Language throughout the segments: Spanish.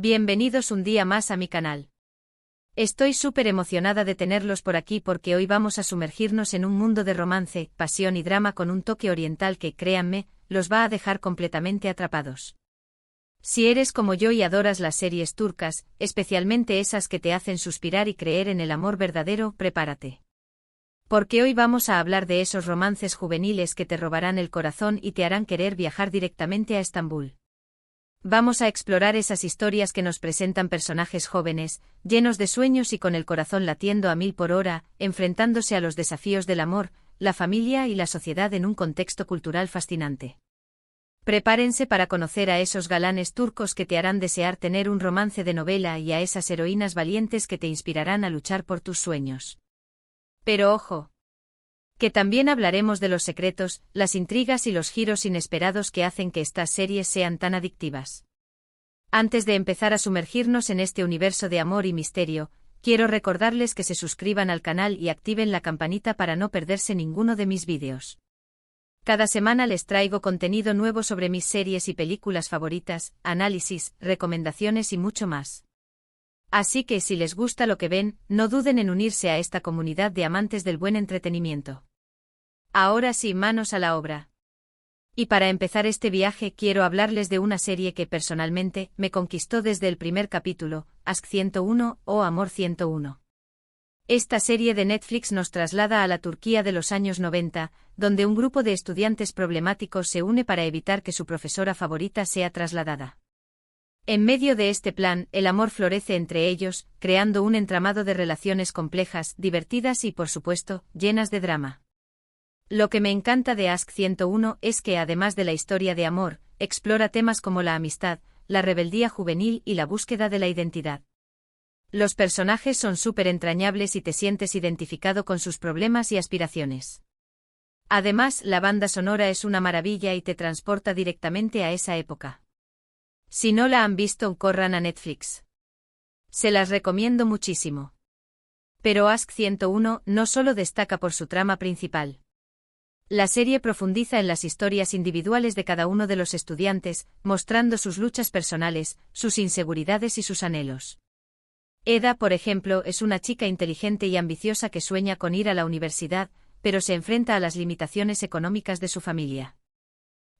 Bienvenidos un día más a mi canal. Estoy súper emocionada de tenerlos por aquí porque hoy vamos a sumergirnos en un mundo de romance, pasión y drama con un toque oriental que, créanme, los va a dejar completamente atrapados. Si eres como yo y adoras las series turcas, especialmente esas que te hacen suspirar y creer en el amor verdadero, prepárate. Porque hoy vamos a hablar de esos romances juveniles que te robarán el corazón y te harán querer viajar directamente a Estambul. Vamos a explorar esas historias que nos presentan personajes jóvenes, llenos de sueños y con el corazón latiendo a 1000 por hora, enfrentándose a los desafíos del amor, la familia y la sociedad en un contexto cultural fascinante. Prepárense para conocer a esos galanes turcos que te harán desear tener un romance de novela y a esas heroínas valientes que te inspirarán a luchar por tus sueños. Pero ojo, que también hablaremos de los secretos, las intrigas y los giros inesperados que hacen que estas series sean tan adictivas. Antes de empezar a sumergirnos en este universo de amor y misterio, quiero recordarles que se suscriban al canal y activen la campanita para no perderse ninguno de mis vídeos. Cada semana les traigo contenido nuevo sobre mis series y películas favoritas, análisis, recomendaciones y mucho más. Así que si les gusta lo que ven, no duden en unirse a esta comunidad de amantes del buen entretenimiento. Ahora sí, manos a la obra. Y para empezar este viaje quiero hablarles de una serie que personalmente me conquistó desde el primer capítulo, Aşk 101 o Amor 101. Esta serie de Netflix nos traslada a la Turquía de los años 90, donde un grupo de estudiantes problemáticos se une para evitar que su profesora favorita sea trasladada. En medio de este plan, el amor florece entre ellos, creando un entramado de relaciones complejas, divertidas y, por supuesto, llenas de drama. Lo que me encanta de Aşk 101 es que, además de la historia de amor, explora temas como la amistad, la rebeldía juvenil y la búsqueda de la identidad. Los personajes son súper entrañables y te sientes identificado con sus problemas y aspiraciones. Además, la banda sonora es una maravilla y te transporta directamente a esa época. Si no la han visto, corran a Netflix. Se las recomiendo muchísimo. Pero Aşk 101 no solo destaca por su trama principal. La serie profundiza en las historias individuales de cada uno de los estudiantes, mostrando sus luchas personales, sus inseguridades y sus anhelos. Eda, por ejemplo, es una chica inteligente y ambiciosa que sueña con ir a la universidad, pero se enfrenta a las limitaciones económicas de su familia.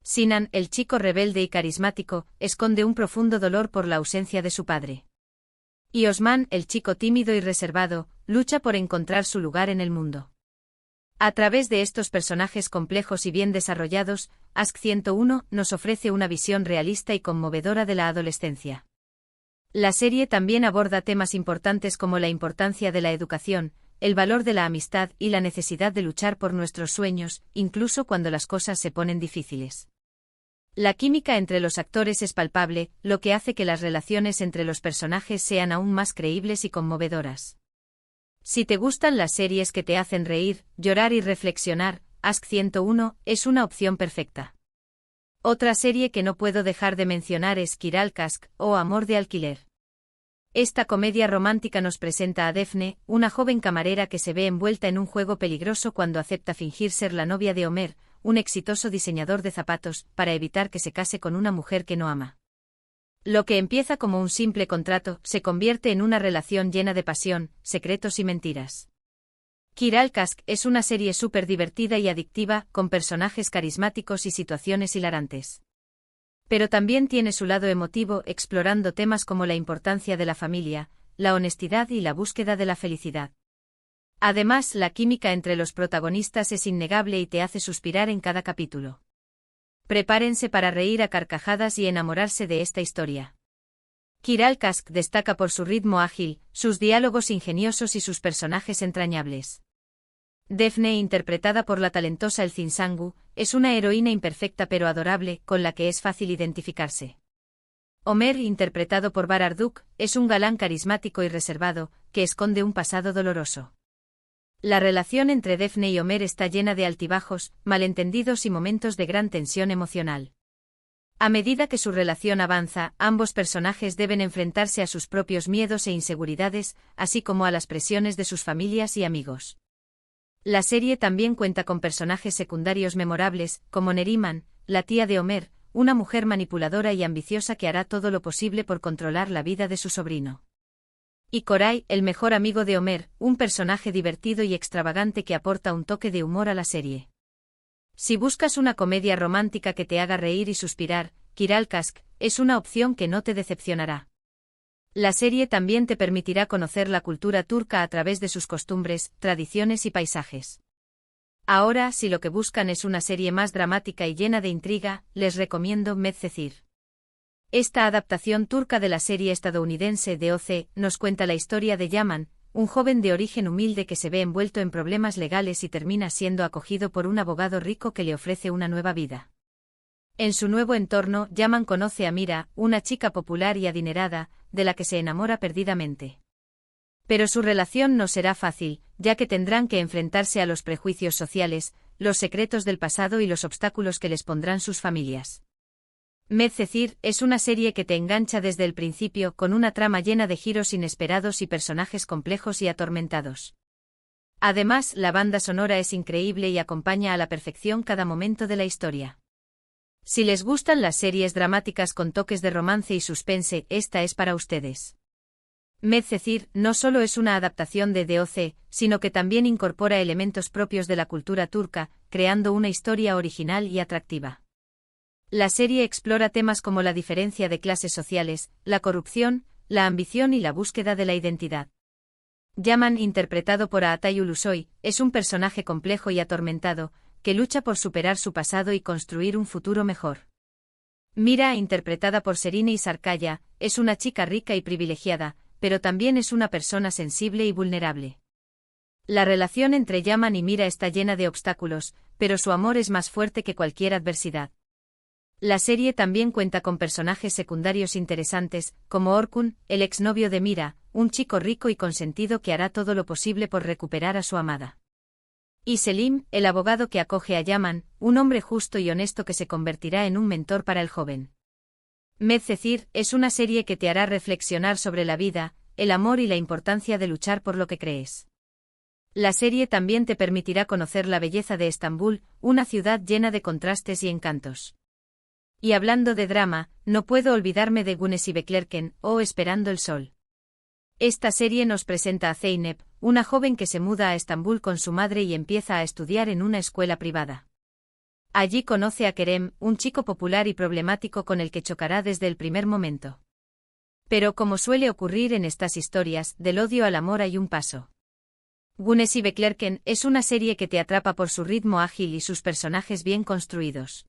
Sinan, el chico rebelde y carismático, esconde un profundo dolor por la ausencia de su padre. Y Osman, el chico tímido y reservado, lucha por encontrar su lugar en el mundo. A través de estos personajes complejos y bien desarrollados, Aşk 101 nos ofrece una visión realista y conmovedora de la adolescencia. La serie también aborda temas importantes como la importancia de la educación, el valor de la amistad y la necesidad de luchar por nuestros sueños, incluso cuando las cosas se ponen difíciles. La química entre los actores es palpable, lo que hace que las relaciones entre los personajes sean aún más creíbles y conmovedoras. Si te gustan las series que te hacen reír, llorar y reflexionar, Aşk 101 es una opción perfecta. Otra serie que no puedo dejar de mencionar es Kiral Kask o Amor de alquiler. Esta comedia romántica nos presenta a Defne, una joven camarera que se ve envuelta en un juego peligroso cuando acepta fingir ser la novia de Ömer, un exitoso diseñador de zapatos, para evitar que se case con una mujer que no ama. Lo que empieza como un simple contrato se convierte en una relación llena de pasión, secretos y mentiras. Kiral Kask es una serie súper divertida y adictiva, con personajes carismáticos y situaciones hilarantes. Pero también tiene su lado emotivo, explorando temas como la importancia de la familia, la honestidad y la búsqueda de la felicidad. Además, la química entre los protagonistas es innegable y te hace suspirar en cada capítulo. Prepárense para reír a carcajadas y enamorarse de esta historia. Kiral Kask destaca por su ritmo ágil, sus diálogos ingeniosos y sus personajes entrañables. Defne, interpretada por la talentosa Elçin Sangu, es una heroína imperfecta pero adorable, con la que es fácil identificarse. Ömer, interpretado por Barar Duk, es un galán carismático y reservado, que esconde un pasado doloroso. La relación entre Defne y Ömer está llena de altibajos, malentendidos y momentos de gran tensión emocional. A medida que su relación avanza, ambos personajes deben enfrentarse a sus propios miedos e inseguridades, así como a las presiones de sus familias y amigos. La serie también cuenta con personajes secundarios memorables, como Neriman, la tía de Ömer, una mujer manipuladora y ambiciosa que hará todo lo posible por controlar la vida de su sobrino. Y Koray, el mejor amigo de Homer, un personaje divertido y extravagante que aporta un toque de humor a la serie. Si buscas una comedia romántica que te haga reír y suspirar, Kiral Kask es una opción que no te decepcionará. La serie también te permitirá conocer la cultura turca a través de sus costumbres, tradiciones y paisajes. Ahora, si lo que buscan es una serie más dramática y llena de intriga, les recomiendo Medcezir. Esta adaptación turca de la serie estadounidense de OC nos cuenta la historia de Yaman, un joven de origen humilde que se ve envuelto en problemas legales y termina siendo acogido por un abogado rico que le ofrece una nueva vida. En su nuevo entorno, Yaman conoce a Mira, una chica popular y adinerada, de la que se enamora perdidamente. Pero su relación no será fácil, ya que tendrán que enfrentarse a los prejuicios sociales, los secretos del pasado y los obstáculos que les pondrán sus familias. Medcezir es una serie que te engancha desde el principio con una trama llena de giros inesperados y personajes complejos y atormentados. Además, la banda sonora es increíble y acompaña a la perfección cada momento de la historia. Si les gustan las series dramáticas con toques de romance y suspense, esta es para ustedes. Medcezir no solo es una adaptación de DOC, sino que también incorpora elementos propios de la cultura turca, creando una historia original y atractiva. La serie explora temas como la diferencia de clases sociales, la corrupción, la ambición y la búsqueda de la identidad. Yaman, interpretado por Atay Ulusoy, es un personaje complejo y atormentado, que lucha por superar su pasado y construir un futuro mejor. Mira, interpretada por Serine Sarkaya, es una chica rica y privilegiada, pero también es una persona sensible y vulnerable. La relación entre Yaman y Mira está llena de obstáculos, pero su amor es más fuerte que cualquier adversidad. La serie también cuenta con personajes secundarios interesantes, como Orkun, el exnovio de Mira, un chico rico y consentido que hará todo lo posible por recuperar a su amada. Y Selim, el abogado que acoge a Yaman, un hombre justo y honesto que se convertirá en un mentor para el joven. Medcezir es una serie que te hará reflexionar sobre la vida, el amor y la importancia de luchar por lo que crees. La serie también te permitirá conocer la belleza de Estambul, una ciudad llena de contrastes y encantos. Y hablando de drama, no puedo olvidarme de Güneş Beklerken, o Esperando el Sol. Esta serie nos presenta a Zeynep, una joven que se muda a Estambul con su madre y empieza a estudiar en una escuela privada. Allí conoce a Kerem, un chico popular y problemático con el que chocará desde el primer momento. Pero como suele ocurrir en estas historias, del odio al amor hay un paso. Güneş Beklerken es una serie que te atrapa por su ritmo ágil y sus personajes bien construidos.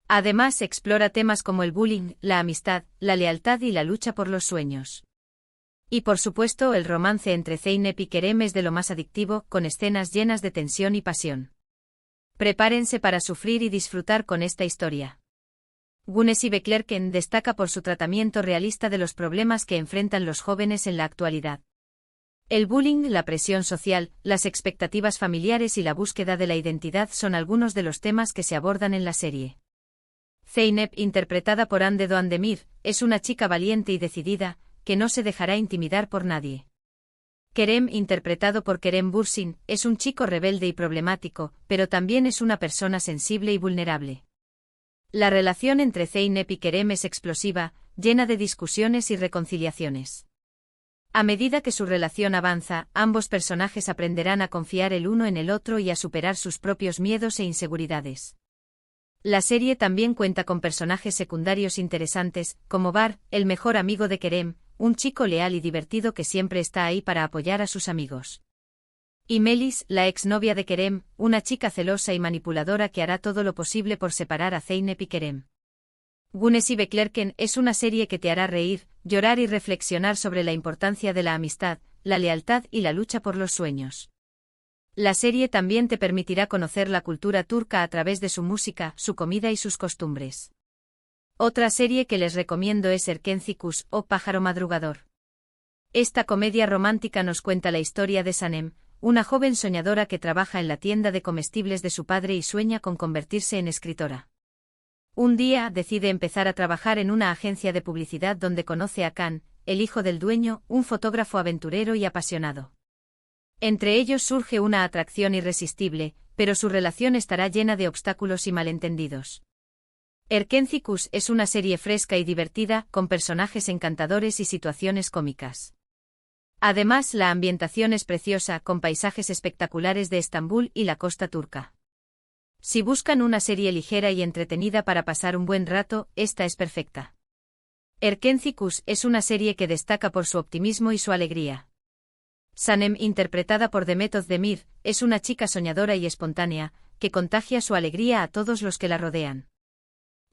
Además explora temas como el bullying, la amistad, la lealtad y la lucha por los sueños. Y por supuesto el romance entre Zeynep y Kerem es de lo más adictivo, con escenas llenas de tensión y pasión. Prepárense para sufrir y disfrutar con esta historia. Güneş Beklerken destaca por su tratamiento realista de los problemas que enfrentan los jóvenes en la actualidad. El bullying, la presión social, las expectativas familiares y la búsqueda de la identidad son algunos de los temas que se abordan en la serie. Zeynep, interpretada por Hande Doğandemir, es una chica valiente y decidida, que no se dejará intimidar por nadie. Kerem, interpretado por Kerem Bürsin, es un chico rebelde y problemático, pero también es una persona sensible y vulnerable. La relación entre Zeynep y Kerem es explosiva, llena de discusiones y reconciliaciones. A medida que su relación avanza, ambos personajes aprenderán a confiar el uno en el otro y a superar sus propios miedos e inseguridades. La serie también cuenta con personajes secundarios interesantes, como Bar, el mejor amigo de Kerem, un chico leal y divertido que siempre está ahí para apoyar a sus amigos. Y Melis, la exnovia de Kerem, una chica celosa y manipuladora que hará todo lo posible por separar a Zeynep y Kerem. Güneş Beklerken es una serie que te hará reír, llorar y reflexionar sobre la importancia de la amistad, la lealtad y la lucha por los sueños. La serie también te permitirá conocer la cultura turca a través de su música, su comida y sus costumbres. Otra serie que les recomiendo es Erkenci Kuş, o Pájaro Madrugador. Esta comedia romántica nos cuenta la historia de Sanem, una joven soñadora que trabaja en la tienda de comestibles de su padre y sueña con convertirse en escritora. Un día decide empezar a trabajar en una agencia de publicidad donde conoce a Kan, el hijo del dueño, un fotógrafo aventurero y apasionado. Entre ellos surge una atracción irresistible, pero su relación estará llena de obstáculos y malentendidos. Erkencikus es una serie fresca y divertida, con personajes encantadores y situaciones cómicas. Además, la ambientación es preciosa, con paisajes espectaculares de Estambul y la costa turca. Si buscan una serie ligera y entretenida para pasar un buen rato, esta es perfecta. Erkencikus es una serie que destaca por su optimismo y su alegría. Sanem, interpretada por Demet Özdemir, es una chica soñadora y espontánea, que contagia su alegría a todos los que la rodean.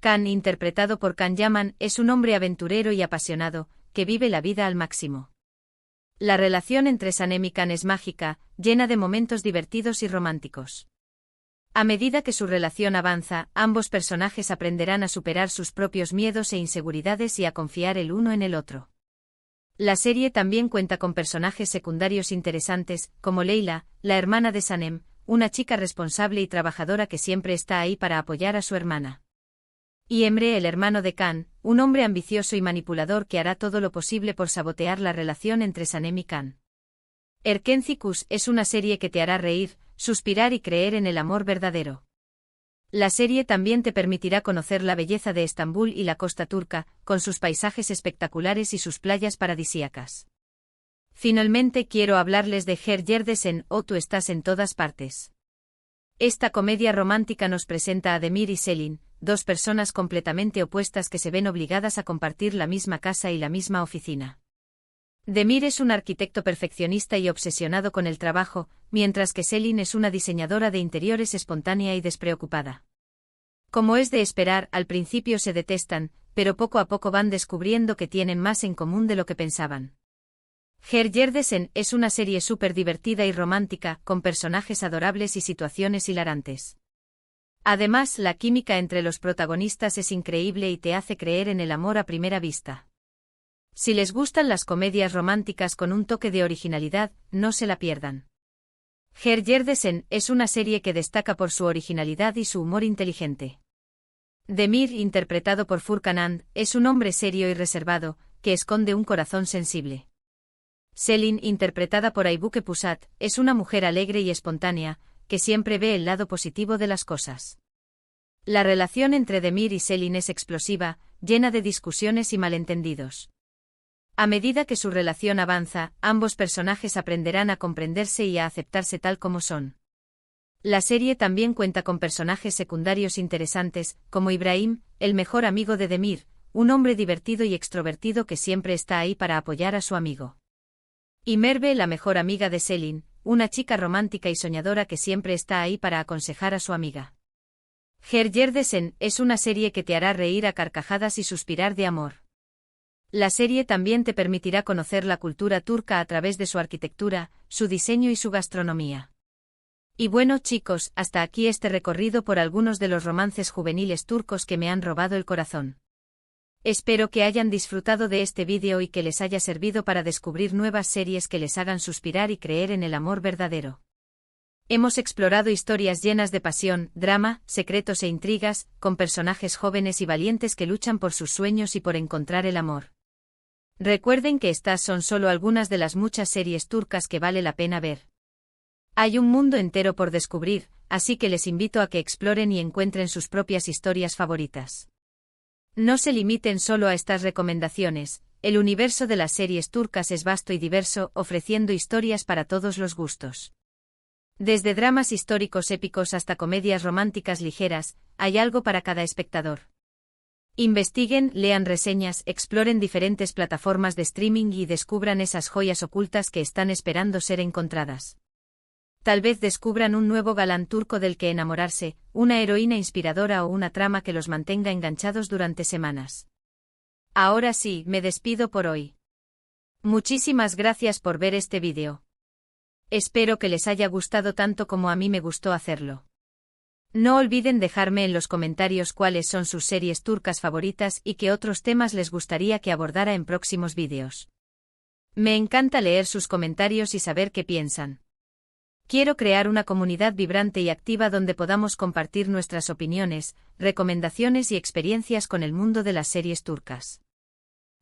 Can, interpretado por Can Yaman, es un hombre aventurero y apasionado, que vive la vida al máximo. La relación entre Sanem y Can es mágica, llena de momentos divertidos y románticos. A medida que su relación avanza, ambos personajes aprenderán a superar sus propios miedos e inseguridades y a confiar el uno en el otro. La serie también cuenta con personajes secundarios interesantes, como Leila, la hermana de Sanem, una chica responsable y trabajadora que siempre está ahí para apoyar a su hermana. Y Emre, el hermano de Can, un hombre ambicioso y manipulador que hará todo lo posible por sabotear la relación entre Sanem y Can. Erkencikus es una serie que te hará reír, suspirar y creer en el amor verdadero. La serie también te permitirá conocer la belleza de Estambul y la costa turca, con sus paisajes espectaculares y sus playas paradisíacas. Finalmente quiero hablarles de Her Yerdesen o Tú estás en todas partes. Esta comedia romántica nos presenta a Demir y Selin, dos personas completamente opuestas que se ven obligadas a compartir la misma casa y la misma oficina. Demir es un arquitecto perfeccionista y obsesionado con el trabajo, mientras que Selin es una diseñadora de interiores espontánea y despreocupada. Como es de esperar, al principio se detestan, pero poco a poco van descubriendo que tienen más en común de lo que pensaban. Her Yerdesen es una serie súper divertida y romántica, con personajes adorables y situaciones hilarantes. Además, la química entre los protagonistas es increíble y te hace creer en el amor a primera vista. Si les gustan las comedias románticas con un toque de originalidad, no se la pierdan. Her Yerdesen es una serie que destaca por su originalidad y su humor inteligente. Demir, interpretado por Furkan And, es un hombre serio y reservado, que esconde un corazón sensible. Selin, interpretada por Aybüke Pusat, es una mujer alegre y espontánea, que siempre ve el lado positivo de las cosas. La relación entre Demir y Selin es explosiva, llena de discusiones y malentendidos. A medida que su relación avanza, ambos personajes aprenderán a comprenderse y a aceptarse tal como son. La serie también cuenta con personajes secundarios interesantes, como Ibrahim, el mejor amigo de Demir, un hombre divertido y extrovertido que siempre está ahí para apoyar a su amigo. Y Merve, la mejor amiga de Selin, una chica romántica y soñadora que siempre está ahí para aconsejar a su amiga. Her Yerdesen es una serie que te hará reír a carcajadas y suspirar de amor. La serie también te permitirá conocer la cultura turca a través de su arquitectura, su diseño y su gastronomía. Y bueno chicos, hasta aquí este recorrido por algunos de los romances juveniles turcos que me han robado el corazón. Espero que hayan disfrutado de este vídeo y que les haya servido para descubrir nuevas series que les hagan suspirar y creer en el amor verdadero. Hemos explorado historias llenas de pasión, drama, secretos e intrigas, con personajes jóvenes y valientes que luchan por sus sueños y por encontrar el amor. Recuerden que estas son solo algunas de las muchas series turcas que vale la pena ver. Hay un mundo entero por descubrir, así que les invito a que exploren y encuentren sus propias historias favoritas. No se limiten solo a estas recomendaciones, el universo de las series turcas es vasto y diverso, ofreciendo historias para todos los gustos. Desde dramas históricos épicos hasta comedias románticas ligeras, hay algo para cada espectador. Investiguen, lean reseñas, exploren diferentes plataformas de streaming y descubran esas joyas ocultas que están esperando ser encontradas. Tal vez descubran un nuevo galán turco del que enamorarse, una heroína inspiradora o una trama que los mantenga enganchados durante semanas. Ahora sí, me despido por hoy. Muchísimas gracias por ver este vídeo. Espero que les haya gustado tanto como a mí me gustó hacerlo. No olviden dejarme en los comentarios cuáles son sus series turcas favoritas y qué otros temas les gustaría que abordara en próximos vídeos. Me encanta leer sus comentarios y saber qué piensan. Quiero crear una comunidad vibrante y activa donde podamos compartir nuestras opiniones, recomendaciones y experiencias con el mundo de las series turcas.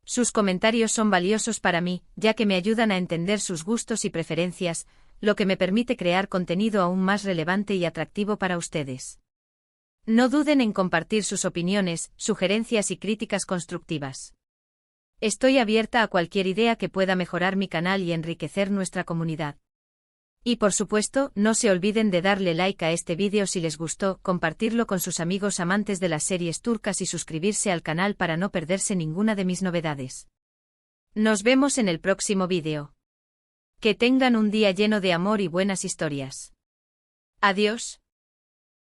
Sus comentarios son valiosos para mí, ya que me ayudan a entender sus gustos y preferencias, lo que me permite crear contenido aún más relevante y atractivo para ustedes. No duden en compartir sus opiniones, sugerencias y críticas constructivas. Estoy abierta a cualquier idea que pueda mejorar mi canal y enriquecer nuestra comunidad. Y por supuesto, no se olviden de darle like a este vídeo si les gustó, compartirlo con sus amigos amantes de las series turcas y suscribirse al canal para no perderse ninguna de mis novedades. Nos vemos en el próximo vídeo. Que tengan un día lleno de amor y buenas historias. Adiós.